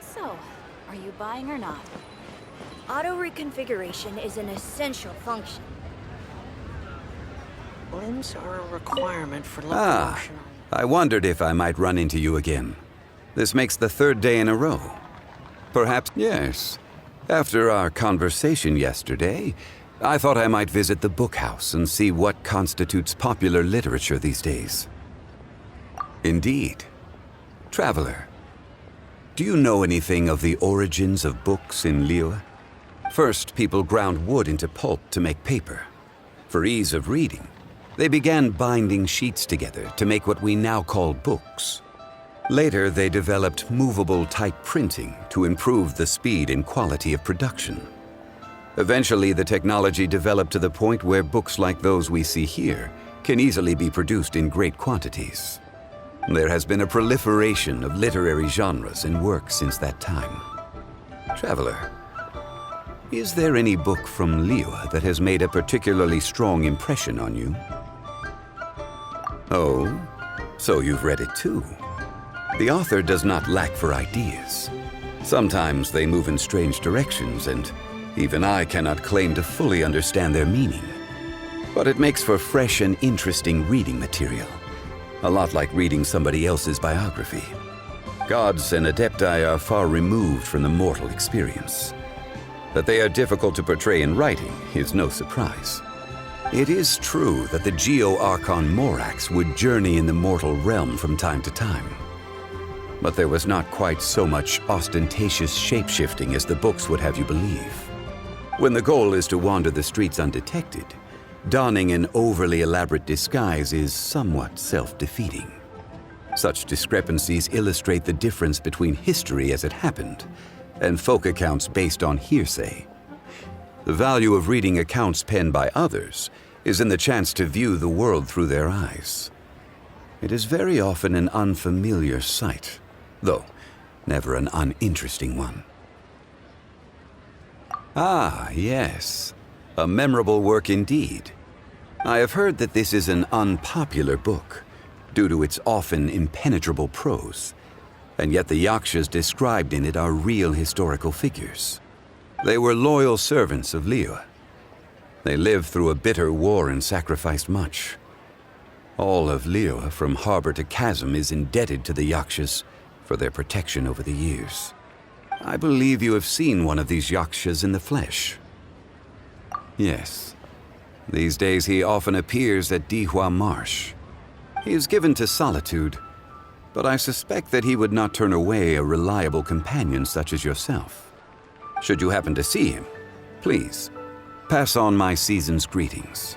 So, are you buying or not? Auto reconfiguration is an essential function. Limbs are a requirement for Ah, locomotion. I wondered if I might run into you again. This makes the third day in a row. Perhaps, yes. After our conversation yesterday, I thought I might visit the book house and see what constitutes popular literature these days. Indeed. Traveler, do you know anything of the origins of books in Liyue? First, people ground wood into pulp to make paper. For ease of reading, they began binding sheets together to make what we now call books. Later, they developed movable type printing to improve the speed and quality of production. Eventually, the technology developed to the point where books like those we see here can easily be produced in great quantities. There has been a proliferation of literary genres and works since that time. Traveler, is there any book from Liyue that has made a particularly strong impression on you? Oh, so you've read it too. The author does not lack for ideas. Sometimes they move in strange directions, and even I cannot claim to fully understand their meaning. But it makes for fresh and interesting reading material, a lot like reading somebody else's biography. Gods and adepti are far removed from the mortal experience. That they are difficult to portray in writing is no surprise. It is true that the Geo-Archon Morax would journey in the mortal realm from time to time. But there was not quite so much ostentatious shape-shifting as the books would have you believe. When the goal is to wander the streets undetected, donning an overly elaborate disguise is somewhat self-defeating. Such discrepancies illustrate the difference between history as it happened and folk accounts based on hearsay. The value of reading accounts penned by others is in the chance to view the world through their eyes. It is very often an unfamiliar sight, though never an uninteresting one. Ah, yes. A memorable work indeed. I have heard that this is an unpopular book, due to its often impenetrable prose, and yet the yakshas described in it are real historical figures. They were loyal servants of Liyue. They lived through a bitter war and sacrificed much. All of Liyue, from harbor to chasm, is indebted to the yakshas for their protection over the years. I believe you have seen one of these yakshas in the flesh. Yes. These days he often appears at Dihua Marsh. He is given to solitude, but I suspect that he would not turn away a reliable companion such as yourself. Should you happen to see him, please, pass on my season's greetings.